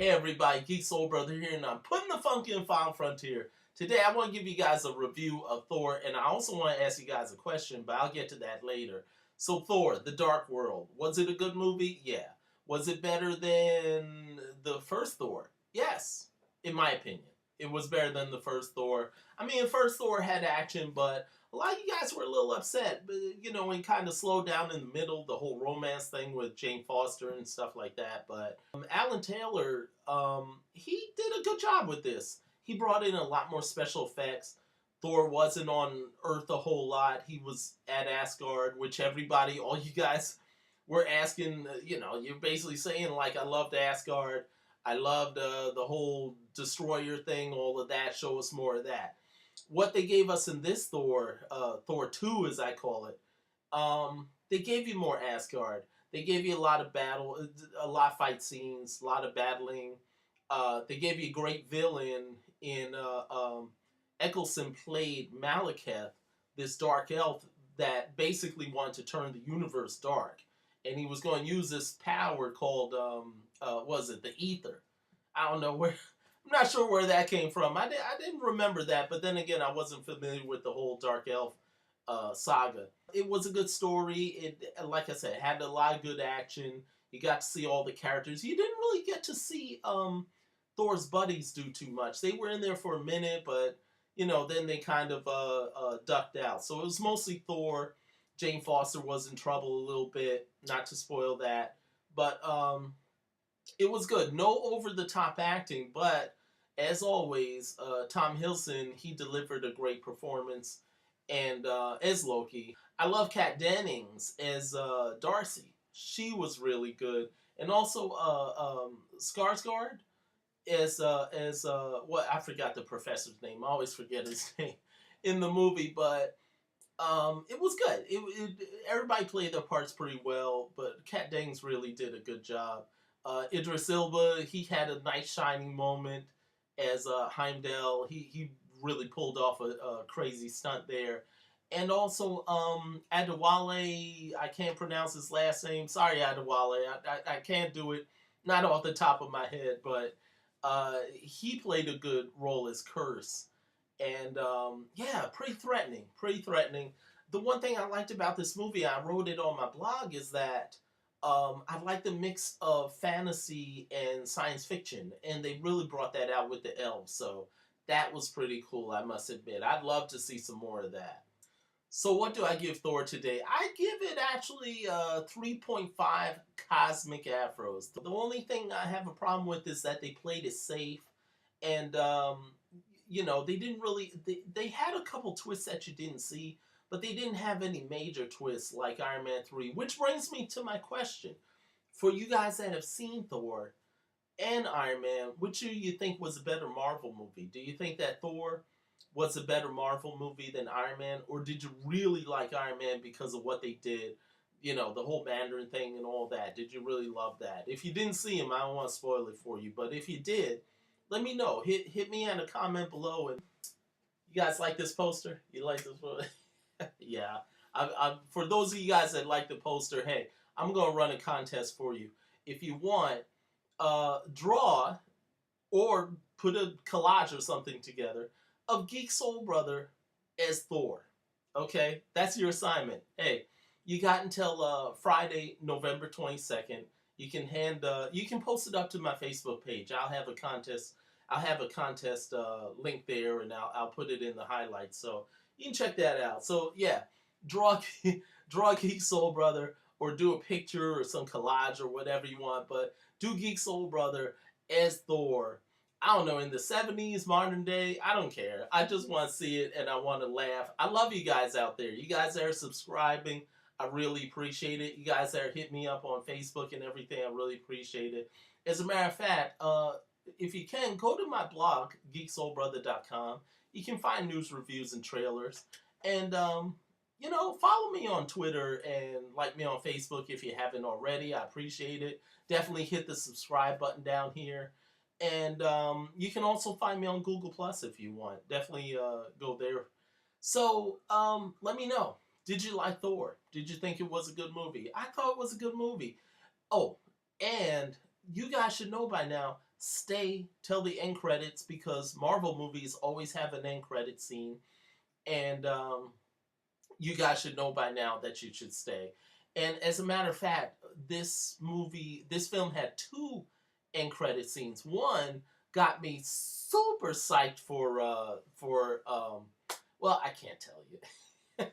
Hey everybody, Geek Soul Brother here, and I'm putting the funk in Final Frontier. Today I want to give you guys a review of Thor, and I also want to ask you guys a question, but I'll get to that later. So Thor, The Dark World, was it a good movie? Yeah. Was it better than the first Thor? Yes, in my opinion. It was better than the first Thor. I mean, the first Thor had action, but a lot of you guys were a little upset, but and kind of slowed down in the middle, the whole romance thing with Jane Foster and stuff like that. But Alan Taylor, he did a good job with this. He brought in a lot more special effects. Thor wasn't on Earth a whole lot. He was at Asgard, which everybody, all you guys were asking, you're basically saying, like, I loved Asgard. I loved the whole destroyer thing, all of that. Show us more of that. What they gave us in this Thor, Thor 2 as I call it, they gave you more Asgard. They gave you a lot of battle, a lot of fight scenes, a lot of battling. They gave you a great villain in Eccleston played Malekith, this dark elf that basically wanted to turn the universe dark. And he was going to use this power called, was it the Ether? I don't know where. I'm not sure where that came from. I didn't remember that, but then again, I wasn't familiar with the whole Dark Elf saga. It was a good story. It, like I said, had a lot of good action. You got to see all the characters. You didn't really get to see Thor's buddies do too much. They were in there for a minute, but then they kind of ducked out. So it was mostly Thor. Jane Foster was in trouble a little bit. Not to spoil that, but it was good. No over-the-top acting, but as always, Tom Hiddleston, he delivered a great performance, and as Loki. I love Kat Dennings as Darcy. She was really good, and also Skarsgård as what, I forgot the professor's name. I always forget his name in the movie, but it was good. Everybody played their parts pretty well, but Kat Dennings really did a good job. Idris Elba, he had a nice shining moment as Heimdall. He really pulled off a crazy stunt there. And also Adewale, I can't pronounce his last name. Sorry, Adewale, I can't do it. Not off the top of my head, but he played a good role as Curse. And yeah, pretty threatening, pretty threatening. The one thing I liked about this movie, I wrote it on my blog, is that I like the mix of fantasy and science fiction, and they really brought that out with the elves, so that was pretty cool, I must admit. I'd love to see some more of that. So what do I give Thor today? I give it actually 3.5 cosmic afros. The only thing I have a problem with is that they played it safe, and they didn't really, they had a couple twists that you didn't see, but they didn't have any major twists like Iron Man 3, which brings me to my question. For you guys that have seen Thor and Iron Man, which do you think was a better Marvel movie? Do you think that Thor was a better Marvel movie than Iron Man, or did you really like Iron Man because of what they did? The whole Mandarin thing and all that. Did you really love that? If you didn't see him, I don't want to spoil it for you, but if you did, let me know. Hit me in a comment below. And you guys like this poster? You like this poster? Yeah. For those of you guys that like the poster, hey, I'm going to run a contest for you. If you want, draw or put a collage or something together of Geek Soul Brother as Thor. Okay? That's your assignment. Hey, you got until Friday, November 22nd. You can post it up to my Facebook page. I'll have a contest. I'll have a contest link there, and I'll put it in the highlights. So you can check that out. So yeah, draw Geek Soul Brother, or do a picture or some collage or whatever you want, but do Geek Soul Brother as Thor. I don't know, in the 70s, modern day, I don't care. I just want to see it, and I want to laugh. I love you guys out there. You guys that are subscribing, I really appreciate it. You guys that are hitting me up on Facebook and everything, I really appreciate it. As a matter of fact, if you can, go to my blog, geeksoulbrother.com. You can find news, reviews, and trailers. And, follow me on Twitter and like me on Facebook if you haven't already. I appreciate it. Definitely hit the subscribe button down here. And you can also find me on Google Plus if you want. Definitely go there. So let me know. Did you like Thor? Did you think it was a good movie? I thought it was a good movie. Oh, and you guys should know by now, stay till the end credits because Marvel movies always have an end credit scene, and you guys should know by now that you should stay. And as a matter of fact, this film had two end credit scenes. One got me super psyched for well, I can't tell you.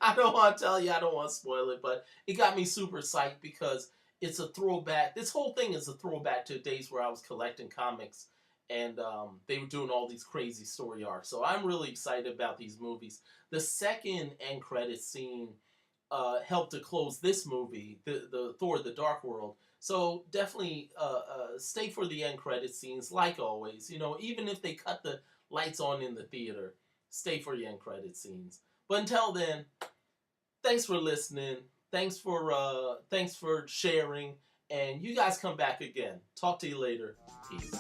I don't want to tell you. I don't want to spoil it, but it got me super psyched because it's a throwback. This whole thing is a throwback to days where I was collecting comics, and they were doing all these crazy story arcs. So I'm really excited about these movies. The second end credit scene helped to close this movie, the Thor: The Dark World. So definitely stay for the end credit scenes, like always. You know, even if they cut the lights on in the theater, stay for the end credit scenes. But until then, thanks for listening. Thanks for sharing. And you guys come back again. Talk to you later. Peace.